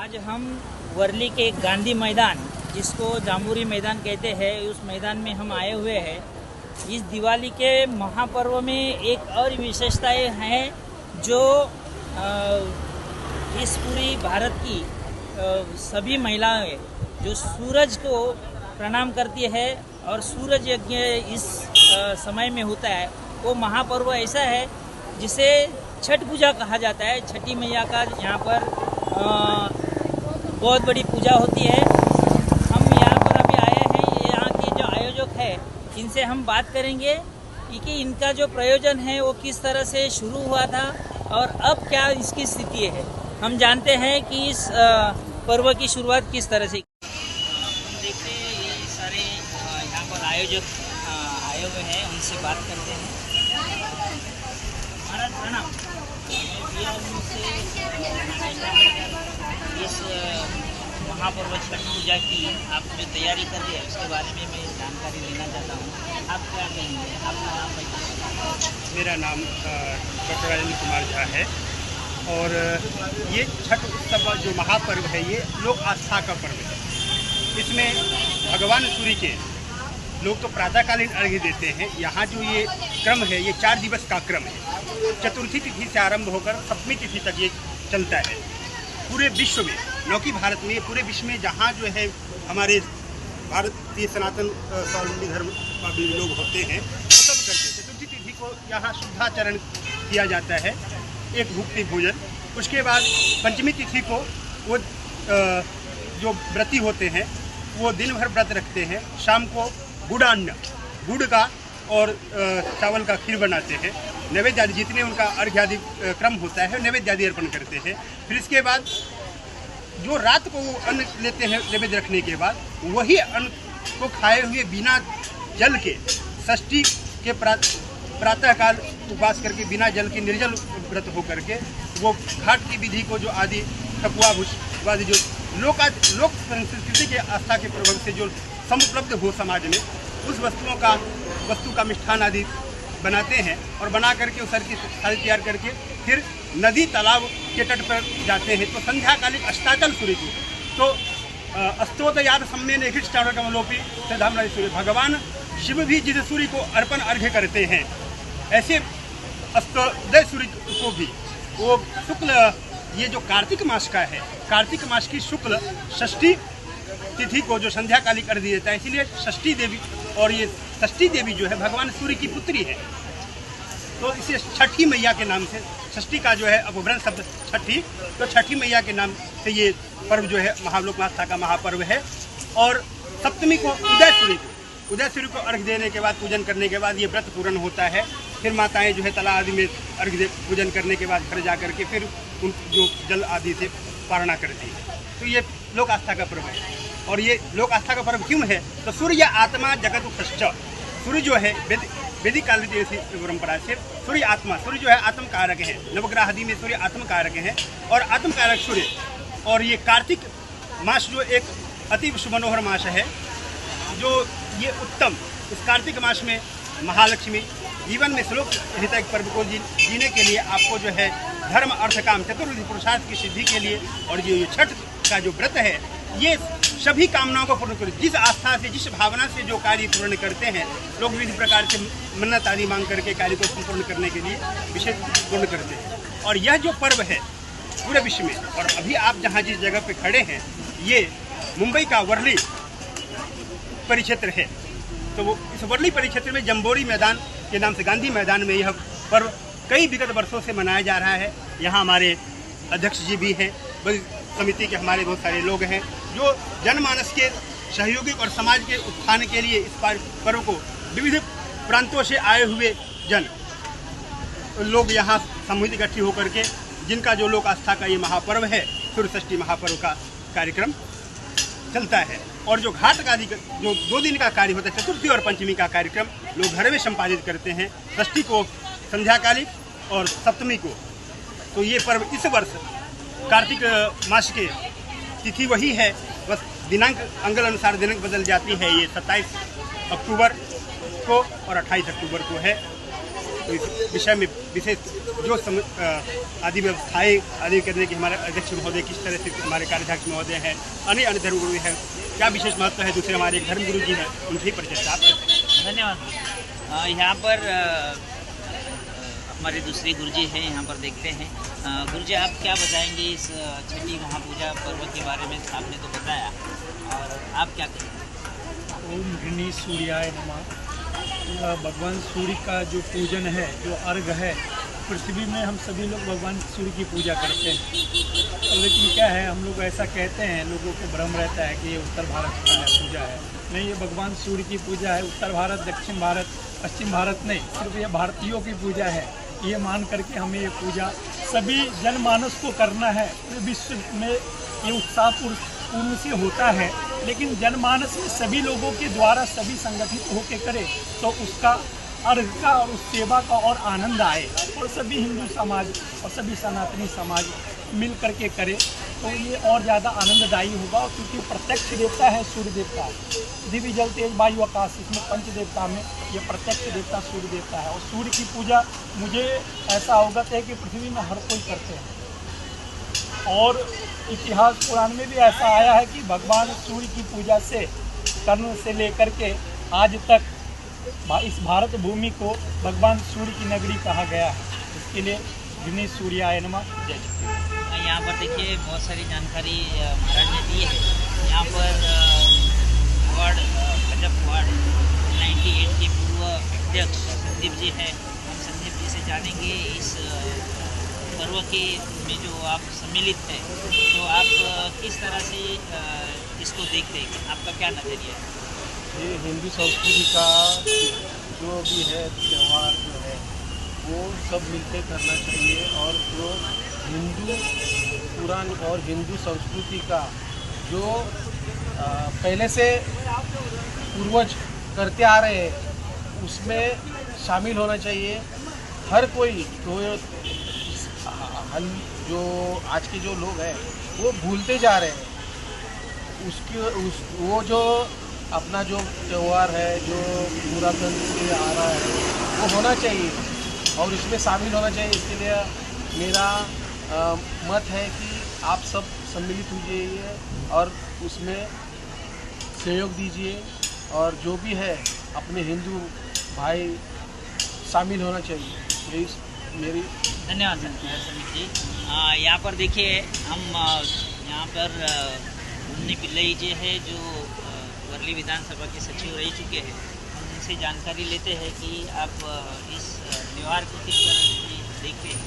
आज हम वर्ली के गांधी मैदान, जिसको जामुरी मैदान कहते हैं, उस मैदान में हम आए हुए हैं। इस दिवाली के महापर्व में एक और विशेषताएं हैं जो इस पूरी भारत की सभी महिलाएं जो सूरज को प्रणाम करती है और सूरज यज्ञ इस समय में होता है, वो महापर्व ऐसा है जिसे छठ पूजा कहा जाता है। छठी मैया का यहाँ पर बहुत बड़ी पूजा होती है। हम यहाँ पर अभी आए हैं, यहाँ के जो आयोजक है इनसे हम बात करेंगे कि इनका जो प्रयोजन है वो किस तरह से शुरू हुआ था और अब क्या इसकी स्थिति है। हम जानते हैं कि इस पर्व की शुरुआत किस तरह से। देखते हैं ये सारे यहाँ पर आयोजक आए हुए हैं, उनसे बात करते हैं। महाराज प्रणाम। इस महापर्व छठ पूजा की आप जो तैयारी कर रही है उसके बारे में मैं जानकारी लेना चाहता हूँ। आप क्या कहेंगे? आपका नाम बताइए। मेरा नाम डॉक्टर राजेंद्र कुमार झा है और ये छठ उत्सव जो महापर्व है ये लोक आस्था का पर्व है। इसमें भगवान सूर्य के लोग तो प्रातःकालीन अर्घ्य देते हैं। यहाँ जो ये क्रम है ये 4 दिवस का क्रम है। चतुर्थी तिथि से आरंभ होकर सप्तमी तिथि तक ये चलता है। पूरे विश्व में, न कि भारत में, पूरे विश्व में जहाँ जो है हमारे भारतीय सनातन स्वावलंबी धर्म का भी लोग होते हैं वो सब करते हैं। चतुर्थी तिथि को यहाँ शुद्धाचरण किया जाता है, एक भुक्ति भोजन। उसके बाद पंचमी तिथि को वो जो व्रती होते हैं वो दिन भर व्रत रखते हैं। शाम को गुड़ान्न, गुड़ का और चावल का खीर बनाते हैं। नैवेद्य आदि जितने उनका अर्घ्य आदि क्रम होता है नैवेद्य आदि अर्पण करते हैं। फिर इसके बाद जो रात को वो अन्न लेते हैं नैवेद्य रखने के बाद, वही अन्न को खाए हुए बिना जल के षष्ठी के प्रातःकाल उपवास करके बिना जल के निर्जल व्रत हो करके वो घाट की विधि को जो आदि ठकुआ भुज जो लोक संस्कृति के आस्था के प्रभाव से जो समुपलब्ध हो समाज में, उस वस्तु का मिष्ठान आदि बनाते हैं और बना करके उस की थाली तैयार करके फिर नदी तालाब के तट पर जाते हैं। तो संध्याकालीन अस्ताचल सूर्य को तो अस्तोदयाद सम्मेन कमलोपी श्रद्धामणि सूर्य, भगवान शिव भी जिस सूर्य को अर्पण अर्घ्य करते हैं, ऐसे अस्तोदय सूर्य को भी वो शुक्ल, ये जो कार्तिक मास का है, कार्तिक मास की शुक्ल षष्ठी तिथि को जो संध्याकालिक अर्घ्य देता है, इसीलिए षष्ठी देवी, और ये षष्ठी देवी जो है भगवान सूर्य की पुत्री है, तो इसे छठी मैया के नाम से, षष्ठी का जो है अपभ्रंश शब्द छठी, तो छठी मैया के नाम से ये पर्व जो है महालोक आस्था का महापर्व है। और सप्तमी को उदय सूर्य को अर्घ्य देने के बाद, पूजन करने के बाद ये व्रत पूर्ण होता है। फिर माताएं जो है तला आदि में अर्घ्य पूजन करने के बाद घर जा करके फिर उन जो जल आदि से पारणा करती है। तो ये लोक आस्था का पर्व है। और ये लोक आस्था का पर्व क्यों है? तो सूर्य आत्मा जगत उत्सश्च, सूर्य जो है वैदिक काल परंपरा से सूर्य आत्मा, सूर्य जो है आत्म कारक है। नवग्रह आदि में सूर्य आत्म कारक है और आत्म कारक सूर्य। और ये कार्तिक मास जो एक अति सुमनोहर मास है, जो ये उत्तम, इस कार्तिक मास में महालक्ष्मी जीवन में श्लोक हित पर्व को जीने के लिए आपको जो है धर्म अर्थ काम चतुर्विध पुरुषार्थ की सिद्धि के लिए, और ये छठ का जो व्रत है ये सभी कामनाओं को पूर्ण कर, जिस आस्था से, जिस भावना से जो कार्य पूर्ण करते हैं लोग, विविध प्रकार से मन्नत आदि मांग करके कार्य को संपूर्ण करने के लिए विशेष पूर्ण करते हैं। और यह जो पर्व है पूरे विश्व में, और अभी आप जहाँ जिस जगह पे खड़े हैं ये मुंबई का वर्ली परिक्षेत्र है, तो वो इस वर्ली परिक्षेत्र में जम्बोरी मैदान के नाम से, गांधी मैदान में यह पर्व कई विगत वर्षों से मनाया जा रहा है। यहाँ हमारे अध्यक्ष जी भी हैं, समिति के हमारे बहुत सारे लोग हैं जो जनमानस के सहयोगी और समाज के उत्थान के लिए इस पर्व को विविध प्रांतों से आए हुए जन लोग यहाँ सामूहिक इकट्ठी होकर के, जिनका जो लोक आस्था का ये महापर्व है, सूर्य षष्ठी महापर्व का कार्यक्रम चलता है। और जो घाट का जो 2 दिन का कार्य होता है, चतुर्थी और पंचमी का कार्यक्रम लोग घर में संपादित करते हैं, षष्ठी को संध्याकालिक और सप्तमी को। तो ये पर्व इस वर्ष कार्तिक मास के तिथि वही है, बस दिनांक अंगल अनुसार दिनांक बदल जाती है। ये 27 अक्टूबर को और 28 अक्टूबर को है। तो इस विषय में विशेष जो आदि व्यवस्थाएँ आदि करने की हमारे अध्यक्ष महोदय किस तरह से हमारे कार्याध्यक्ष महोदय हैं, अन्य अन्य धर्मगुरु हैं, क्या विशेष महत्व है। दूसरे हमारे एक धर्मगुरु जी हैं, उनकी परिचर्चा आप करते हैं। धन्यवाद। यहाँ पर हमारे दूसरे गुरुजी हैं, यहाँ पर देखते हैं। गुरुजी, आप क्या बताएंगे इस छठी महापूजा पर्व के बारे में? आपने तो बताया, और आप क्या कहेंगे? ओम घृणी सूर्याय नमः। भगवान सूर्य का जो पूजन है, जो अर्घ है, पृथ्वी में हम सभी लोग भगवान सूर्य की पूजा करते हैं। लेकिन क्या है, हम लोग ऐसा कहते हैं, लोगों को भ्रम रहता है कि ये उत्तर भारत का है पूजा है। नहीं, ये भगवान सूर्य की पूजा है। उत्तर भारत, दक्षिण भारत, पश्चिम भारत नहीं, सिर्फ ये भारतीयों की पूजा है। ये मान करके हमें ये पूजा सभी जनमानस को करना है। विश्व में ये उत्साहपूर्ण से होता है, लेकिन जनमानस में सभी लोगों के द्वारा सभी संगठित होकर करे तो उसका अर्घ का और उस सेवा का और आनंद आए, और सभी हिंदू समाज और सभी सनातनी समाज मिल करके करे तो ये और ज़्यादा आनंददायी होगा। क्योंकि प्रत्यक्ष देवता है सूर्य देवता, दिव्य जल तेज वायु आकाश, इसमें पंच देवता में ये प्रत्यक्ष देवता सूर्य देवता है। और सूर्य की पूजा मुझे ऐसा अवगत है कि पृथ्वी में हर कोई करते हैं, और इतिहास पुराण में भी ऐसा आया है कि भगवान सूर्य की पूजा से कर्ण से लेकर के आज तक इस भारत भूमि को भगवान सूर्य की नगरी कहा गया है। इसके लिए घृणी सूर्याय नमः। जय श्री। यहाँ पर देखिए बहुत सारी जानकारी महाराज ने दी है। यहाँ पर वार्ड भाजप वार्ड 98 के पूर्व अध्यक्ष संदीप जी हैं। हम संदीप जी से जानेंगे इस पर्व के में जो आप सम्मिलित हैं, तो आप किस तरह से इसको देखते हैं, आपका क्या नज़रिया है? ये हिंदू संस्कृति का जो भी है त्यौहार जो है वो सब मिलकर करना चाहिए, और जो हिंदू पुराण और हिंदू संस्कृति का जो पहले से पूर्वज करते आ रहे हैं उसमें शामिल होना चाहिए हर कोई। तो जो आज के जो लोग हैं वो भूलते जा रहे हैं। वो जो अपना जो त्यौहार है जो पुरातन से आ रहा है वो होना चाहिए और इसमें शामिल होना चाहिए। इसके लिए मेरा मत है कि आप सब सम्मिलित होइए और उसमें सहयोग दीजिए, और जो भी है अपने हिंदू भाई शामिल होना चाहिए। यही मेरी। धन्यवाद समीर जी। यहाँ पर देखिए हम यहाँ पर घूमने पिल्लई जी है जो वर्ली विधानसभा के सचिव रह चुके हैं। हम उनसे जानकारी लेते हैं कि आप इस त्यौहार को किस तरह से देखते हैं।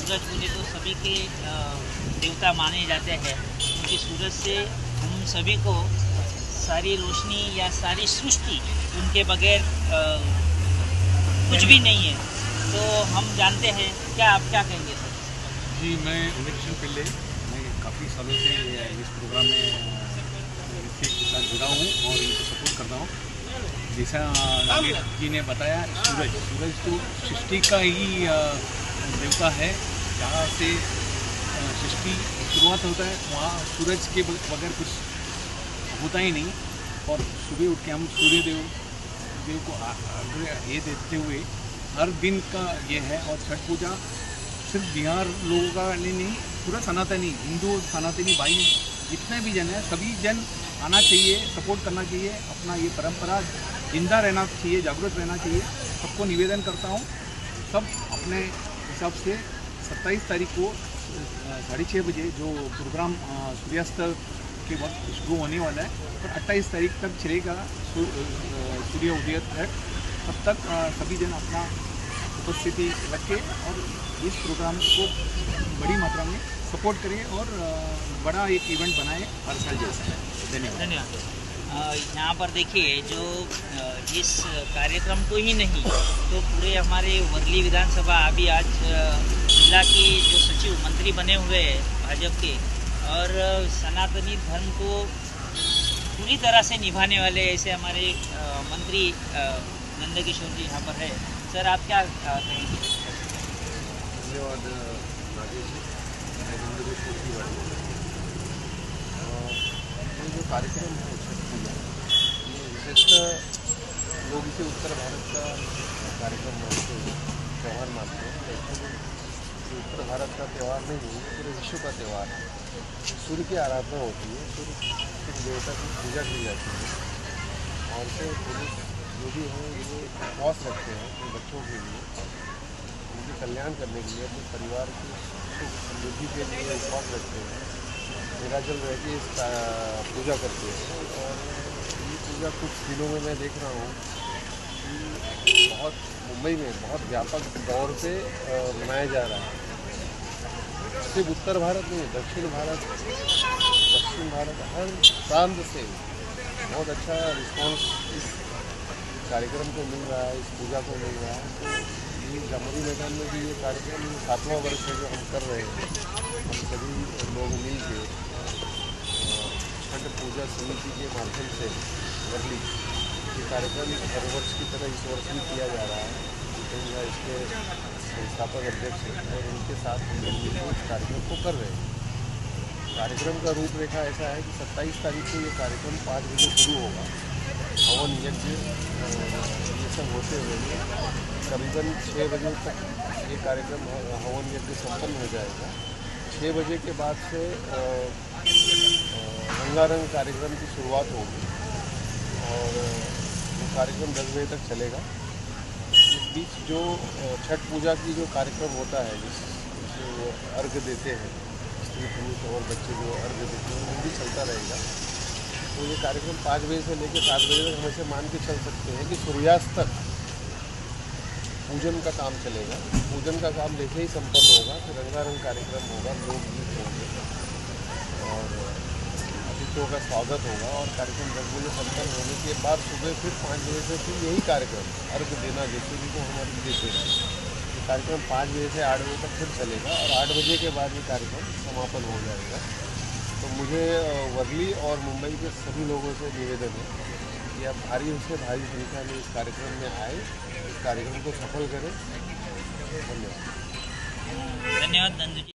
सूरज मुझे तो सभी के देवता माने जाते हैं, क्योंकि सूरज से हम सभी को सारी रोशनी या सारी सृष्टि उनके बगैर कुछ भी नहीं है। तो हम जानते हैं, क्या आप क्या कहेंगे सर? जी, मैं उमेश सिंह पिल्ले, मैं काफ़ी सालों से इस प्रोग्राम में इसके साथ जुड़ा हूँ और इनको सपोर्ट करता हूँ। जैसा नागेश जी ने बताया, सूरज तो सृष्टि का ही देवता है। जहाँ से सृष्टि शुरुआत होता है वहाँ सूरज के बगैर कुछ होता ही नहीं। और सुबह उठ के हम सूर्य देव को ये देते हुए हर दिन का ये है। और छठ पूजा सिर्फ बिहार लोगों का नहीं, पूरा सनातनी हिंदू सनातनी भाई जितने भी जन हैं सभी जन आना चाहिए, सपोर्ट करना चाहिए। अपना ये परंपरा जिंदा रहना चाहिए, जागरूक रहना चाहिए। सबको निवेदन करता हूँ, सब अपने हिसाब से 27 तारीख को 6:30 बजे जो प्रोग्राम सूर्यास्त के वक्त शुरू होने वाला है और 28 तारीख तक चलेगा सूर्य उदय तक। तब तक सभी जन अपना उपस्थिति रखें और इस प्रोग्राम को बड़ी मात्रा में सपोर्ट करें और बड़ा एक इवेंट बनाएं हर साल जैसा। धन्यवाद। यहाँ पर देखिए जो इस कार्यक्रम को ही नहीं तो पूरे हमारे वर्ली विधानसभा अभी आज जिला के जो सचिव मंत्री बने हुए हैं भाजपा के, और सनातनी धर्म को पूरी तरह से निभाने वाले ऐसे हमारे मंत्री नंदकिशोर जी यहाँ पर है। सर, आप क्या कहेंगे? धन्यवाद नागेश जी। मैं नंदकिशोर की बात ये जो कार्यक्रम है छठ पूजा, ये विशेषतः लोग इसे उत्तर भारत का कार्यक्रम मानते हैं, त्यौहार मानते हैं। एक्चुअली ये उत्तर भारत का त्यौहार नहीं है, पूरे विश्व का त्यौहार है। सूर्य की आराधना होती है, सूर्य के देवता की पूजा की जाती है। औरतें पुरुष जो भी हैं ये उपवास रखते हैं अपने बच्चों के लिए, उनके कल्याण करने के लिए, अपने परिवार की सुख समृद्धि के लिए उपवास रखते हैं। निराजल रह के इसका पूजा करते हैं। और ये पूजा कुछ दिनों में मैं देख रहा हूँ कि बहुत मुंबई में बहुत व्यापक तौर पे मनाया जा रहा है। सिर्फ उत्तर भारत नहीं, दक्षिण भारत, पश्चिम भारत, हर प्रांत से बहुत अच्छा रिस्पांस इस कार्यक्रम को मिल रहा है, इस पूजा को मिल रहा है। तो ये जामुरी मैदान में भी ये कार्यक्रम 7वां वर्ष है जो हम कर रहे हैं। हम सभी लोग मिल के छठ पूजा समिति के माध्यम से वर्ली ये कार्यक्रम हर वर्ष की तरह इस वर्ष भी किया जा रहा है। जितेंद्र इसके संस्थापक अध्यक्ष हैं और उनके साथ हम लोग इस कार्यक्रम को कर रहे हैं। कार्यक्रम का रूपरेखा ऐसा है कि 27 तारीख को ये कार्यक्रम 5 बजे शुरू होगा। हवन यज्ञ ये सब होते हुए करीबन 6 बजे तक ये कार्यक्रम हवन यज्ञ संपन्न हो जाएगा। 6 बजे के बाद से रंगारंग कार्यक्रम की शुरुआत होगी और वो कार्यक्रम 10 बजे तक चलेगा। इस बीच जो छठ पूजा की जो कार्यक्रम होता है, जिससे अर्घ देते हैं स्त्री पुरुष और बच्चे जो अर्घ देते हैं, वो भी चलता रहेगा। तो ये कार्यक्रम 5 बजे से लेकर 7 बजे तक हम ऐसे मान के चल सकते हैं कि सूर्यास्त तक पूजन का काम चलेगा। पूजन का काम जैसे ही संपन्न होगा तो रंगारंग कार्यक्रम होगा, लोकगीत होंगे और अतिथियों का स्वागत होगा। और कार्यक्रम 10 बजे संपन्न होने के बाद सुबह फिर 5 बजे से फिर यही कार्यक्रम अर्घ देना जैसे भी को हम अर्घ देते हैं, ये कार्यक्रम 5 बजे से 8 बजे तक फिर चलेगा और 8 बजे के बाद ये कार्यक्रम समापन हो जाएगा। तो मुझे वर्ली और मुंबई के सभी लोगों से निवेदन है कि आप भारी से भारी संख्या में इस कार्यक्रम में आए, इस कार्यक्रम को सफल करें। धन्यवाद। धन्यवाद नंदू जी।